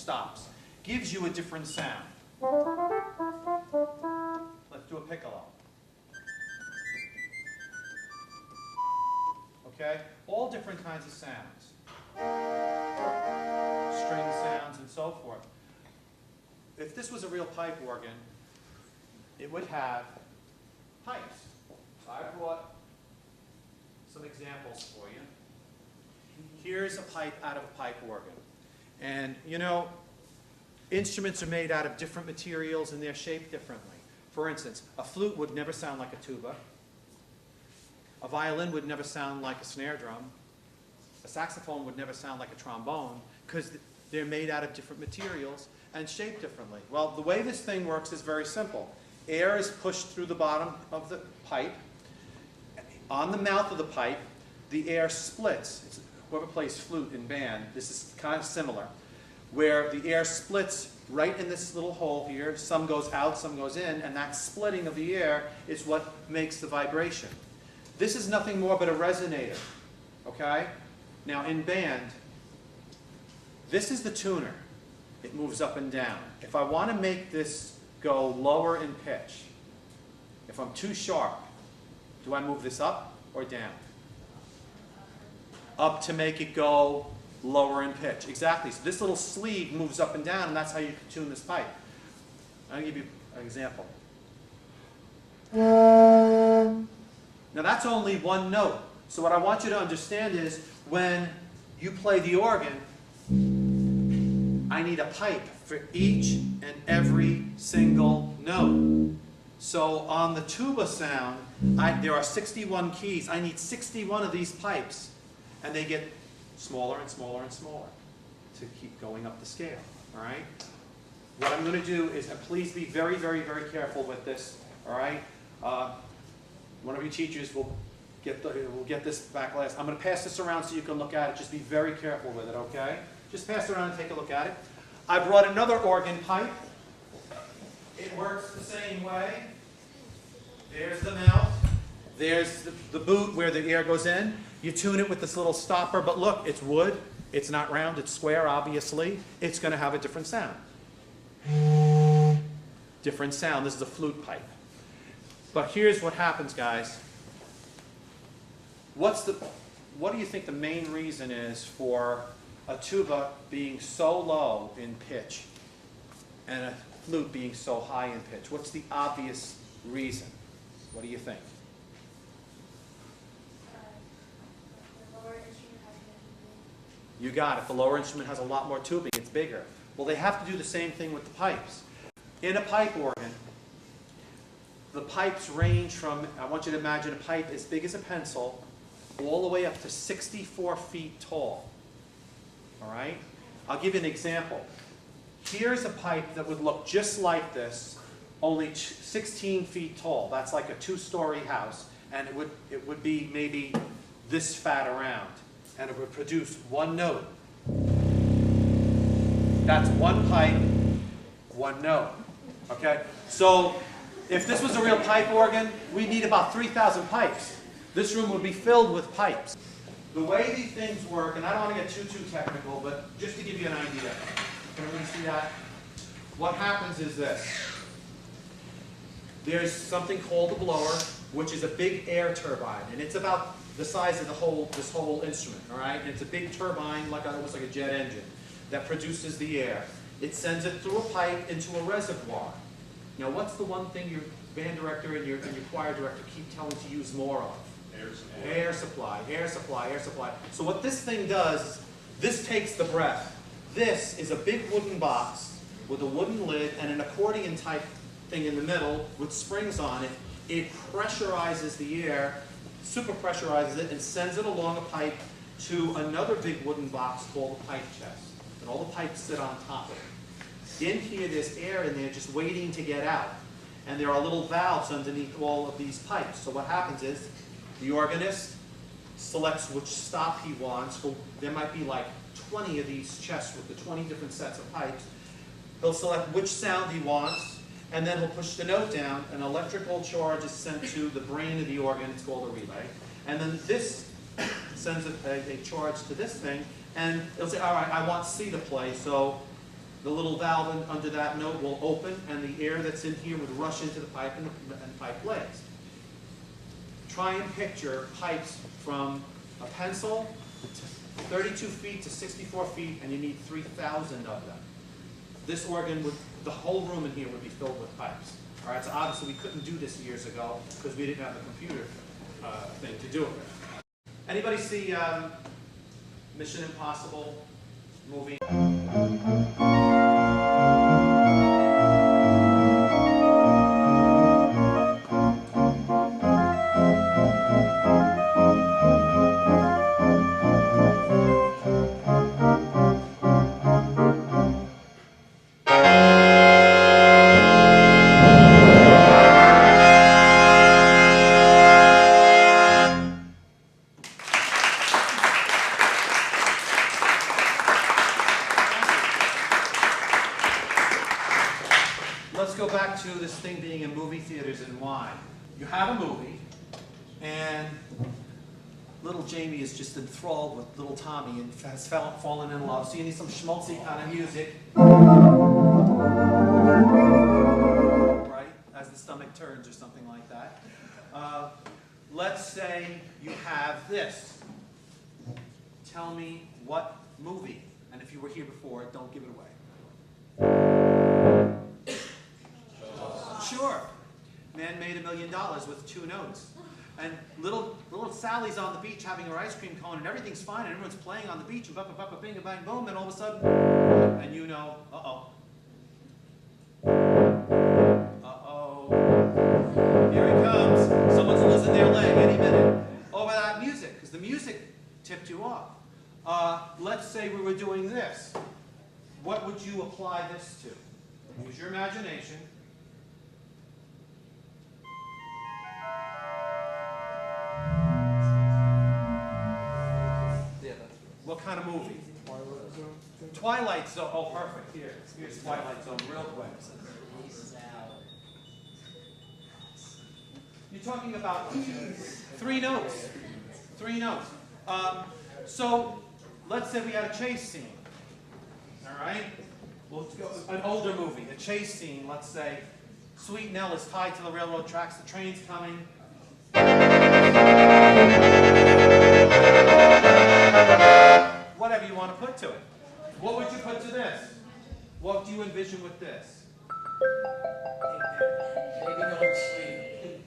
stops. Gives you a different sound. Let's do a piccolo. Okay? All different kinds of sounds. String sounds and so forth. If this was a real pipe organ, it would have pipes. So I brought some examples for you. Here's a pipe out of a pipe organ. And you know, instruments are made out of different materials and they're shaped differently. For instance, a flute would never sound like a tuba. A violin would never sound like a snare drum. A saxophone would never sound like a trombone because they're made out of different materials and shaped differently. Well, the way this thing works is very simple. Air is pushed through the bottom of the pipe. On the mouth of the pipe, the air splits. Whoever plays flute in band, this is kind of similar, where the air splits right in this little hole here. Some goes out, some goes in, and that splitting of the air is what makes the vibration. This is nothing more but a resonator, okay? Now in band, this is the tuner. It moves up and down. If I want to make this go lower in pitch, if I'm too sharp, do I move this up or down? Up to make it go lower in pitch. Exactly. So this little sleeve moves up and down, and that's how you can tune this pipe. I'll give you an example. Now that's only one note. So what I want you to understand is when you play the organ, I need a pipe for each and every single note. So on the tuba sound, there are 61 keys. I need 61 of these pipes. And they get smaller and smaller and smaller to keep going up the scale. All right? What I'm going to do is, and please be very, very, very careful with this. All right? One of you teachers will get this back last. I'm going to pass this around so you can look at it. Just be very careful with it, okay? Just pass it around and take a look at it. I brought another organ pipe. It works the same way. There's the mouth. There's the boot where the air goes in. You tune it with this little stopper, but look, it's wood. It's not round, it's square, obviously. It's going to have a different sound. Different sound. This is a flute pipe. But here's what happens, guys. What do you think the main reason is for a tuba being so low in pitch and a flute being so high in pitch? What's the obvious reason? What do you think? You got it. The lower instrument has a lot more tubing. It's bigger. Well, they have to do the same thing with the pipes. In a pipe organ, the pipes range from, I want you to imagine a pipe as big as a pencil, all the way up to 64 feet tall. All right? I'll give you an example. Here's a pipe that would look just like this, only 16 feet tall. That's like a two-story house, and it would be maybe this fat around, and it would produce one note. That's one pipe, one note. Okay? So if this was a real pipe organ, we'd need about 3,000 pipes. This room would be filled with pipes. The way these things work, and I don't want to get too technical, but just to give you an idea. Can everybody see that? What happens is this. There's something called a blower, which is a big air turbine, and it's about the size of this whole instrument, all right? And it's a big turbine, almost like a jet engine, that produces the air. It sends it through a pipe into a reservoir. Now, what's the one thing your band director and your choir director keep telling to use more of? Air supply. Air supply, air supply, air supply. So what this thing does, this takes the breath. This is a big wooden box with a wooden lid and an accordion type thing in the middle with springs on it. It pressurizes the air, super pressurizes it, and sends it along a pipe to another big wooden box called a pipe chest. And all the pipes sit on top of it. In here, there's air in there just waiting to get out. And there are little valves underneath all of these pipes. So what happens is the organist selects which stop he wants. There might be like 20 of these chests with the 20 different sets of pipes. He'll select which sound he wants, and then he'll push the note down. An electrical charge is sent to the brain of the organ. It's called a relay. And then this sends a charge to this thing, and it'll say, all right, I want C to play, so the little valve under that note will open, and the air that's in here would rush into the pipe and the pipe blades. Try and picture pipes from a pencil to 32 feet to 64 feet, and you need 3,000 of them. This organ would, the whole room in here would be filled with pipes. All right, so obviously we couldn't do this years ago because we didn't have the computer thing to do it with. Anybody see Mission Impossible movie? Let's go back to this thing being in movie theaters and why. You have a movie, and little Jamie is just enthralled with little Tommy and has fallen in love. So you need some schmaltzy kind of music, right? As the stomach turns or something like that. Let's say you have this. Tell me what movie, and if you were here before, don't give it away. Sure. Man made $1 million with 2 notes. And little Sally's on the beach having her ice cream cone, and everything's fine, and everyone's playing on the beach, and bang, bang, bang, boom, and all of a sudden, and you know, uh-oh. Uh-oh. Here he comes. Someone's losing their leg any minute. Over that music, because the music tipped you off. Let's say we were doing this. What would you apply this to? Use your imagination. What kind of movie? Twilight Zone. Oh, perfect. Here's Twilight Zone real quick. You're talking about 3 notes. 3 notes. So let's say we had a chase scene. All right? Well, let's go an older movie. A chase scene. Let's say Sweet Nell is tied to the railroad tracks. The train's coming. Whatever you want to put to it. What would you put to this? What do you envision with this? Maybe going to sleep.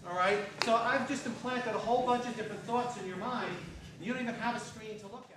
All right? So I've just implanted a whole bunch of different thoughts in your mind. You don't even have a screen to look at.